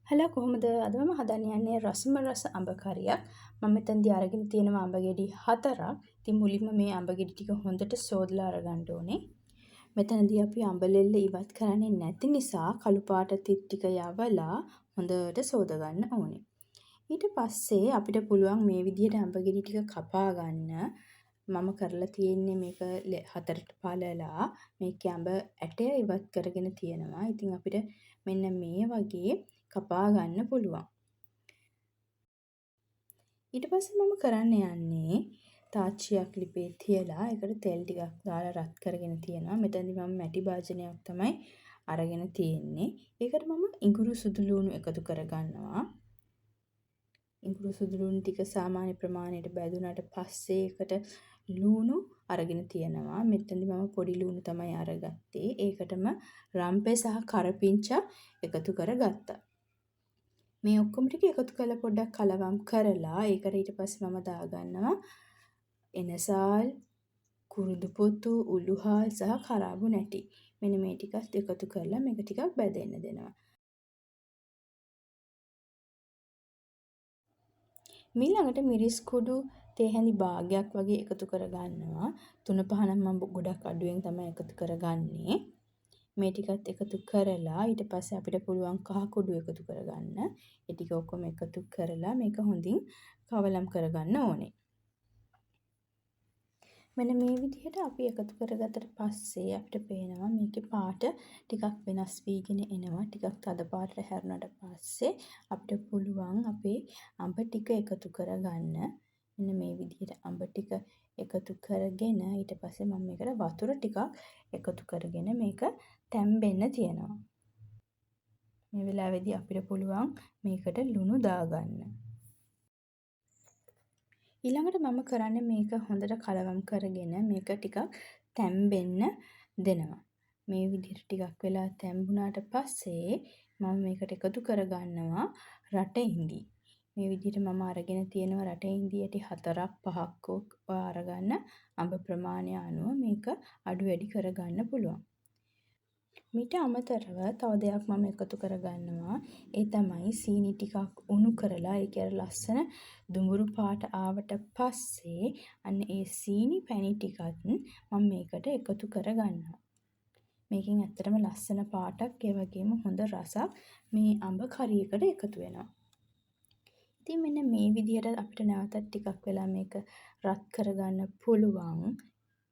Hello කොහොමද? අද මම හදන්න යන්නේ රසම රස අඹ කරියක්. මම මෙතනදී අරගෙන තියෙනවා අඹ ගෙඩි 4ක්. ඉතින් මුලින්ම මේ අඹ ගෙඩි ටික හොඳට සෝදලා අරගන්න ඕනේ. මෙතනදී අපි අඹ ලෙල්ල ඉවත් කරන්නේ නැති නිසා කළු පාට තිත් ටික යවලා හොඳට සෝද ගන්න ඕනේ. ඊට පස්සේ අපිට පුළුවන් මේ විදිහට අඹ ගෙඩි ටික කපා ගන්න. මම කරලා තියෙන්නේ මේක 4ට පළලා මේකේ අඹ ඇටය ඉවත් කරගෙන තියෙනවා. ඉතින් අපිට මෙන්න මේ වගේ කපා ගන්න පුළුවන්. ඊට පස්සේ මම කරන්න යන්නේ තාච්චියක් ලිපේ තියලා ඒකට තෙල් ටිකක් දාලා රත් කරගෙන තියෙනවා. මෙතනදී මම මැටි භාජනයක් තමයි අරගෙන තියෙන්නේ. ඒකට මම ඉඟුරු සුදු ලුණු එකතු කරගන්නවා. ඉඟුරු සුදු ලුණු ටික සාමාන්‍ය ප්‍රමාණයට බැදුනට පස්සේ ඒකට ලුණු අරගෙන තියෙනවා. මෙතනදී මම පොඩි ලුණු තමයි අරගත්තේ. ඒකටම රම්පේ සහ කරපිංචා එකතු කරගත්තා. මේ ඔක්කොම ටික එකතු කරලා පොඩ්ඩක් කලවම් කරලා ඒකට ඊට පස්සේ මම දාගන්නවා එනසාල්, කුරුදු පොතු, උළුහාල් සහ කරාබු නැටි. මෙන්න මේ ටිකත් එකතු කරලා මේක ටිකක් බැදෙන්න දෙනවා. ඊළඟට මිරිස් කුඩු තේ හැඳි භාගයක් වගේ එකතු කරගන්නවා. 3-5 නම් මම ගොඩක් අඩුවෙන් තමයි එකතු කරගන්නේ. මේ ටිකත් එකතු කරලා ඊට පස්සේ අපිට පුළුවන් කහ කුඩු එකතු කරගන්න. ඒ ටික ඔක්කොම එකතු කරලා මේක හොඳින් කවලම් කරගන්න ඕනේ. මෙන්න මේ විදිහට අපි එකතු කරගත්තට පස්සේ අපිට පේනවා මේකේ පාට ටිකක් වෙනස් වීගෙන එනවා. ටිකක් තද පාටට හැරුණාට පස්සේ අපිට පුළුවන් අපේ අඹ ටික එකතු කරගන්න. මෙන්න මේ විදිහට අඹ ටික එකතු කරගෙන ඊට පස්සේ මම මේකට වතුර ටිකක් එකතු කරගෙන මේක තැම්බෙන්න තියනවා. මේ වෙලාවේදී අපිට පුළුවන් මේකට ලුණු දාගන්න. ඊළඟට මම කරන්නේ මේක හොඳට කලවම් කරගෙන මේක ටිකක් තැම්බෙන්න දෙනවා. මේ විදිහට ටිකක් වෙලා තැම්බුණාට පස්සේ මම මේකට එකතු කරගන්නවා රට ඉඳි. මේ විදිහට මම අරගෙන තියෙනවා රට ඉඳි ඇටි 4ක් 5ක් අරගන්න අඹ ප්‍රමාණය අනුව මේක අඩු වැඩි කරගන්න පුළුවන්. මීට අමතරව තව දෙයක් මම එකතු කරගන්නවා. ඒ තමයි සීනි ටිකක් උණු කරලා ඒක ලස්සන දුඹුරු පාට ආවට පස්සේ අන්න ඒ සීනි පැණි ටිකත් මම මේකට එකතු කරගන්නවා. මේකෙන් ඇත්තටම ලස්සන පාටක් ඒ වගේම හොඳ රසක් මේ අඹ කරියකට එකතු වෙනවා. ඉතින් මෙන්න මේ විදිහට අපිට නැවතත් ටිකක් වෙලා මේක රත් කරගන්න පුළුවන්.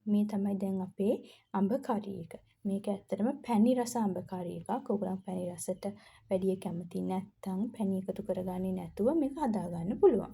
මේ තමයි දැන් අපේ අඹ කරි එක. මේක ඇත්තටම පැණි රස අඹ කරි එකක්. ඔයගොල්ලන් පැණි රසට වැඩිය කැමති නැත්නම් පැණි එකතු කරගන්නේ නැතුව මේක හදාගන්න පුළුවන්.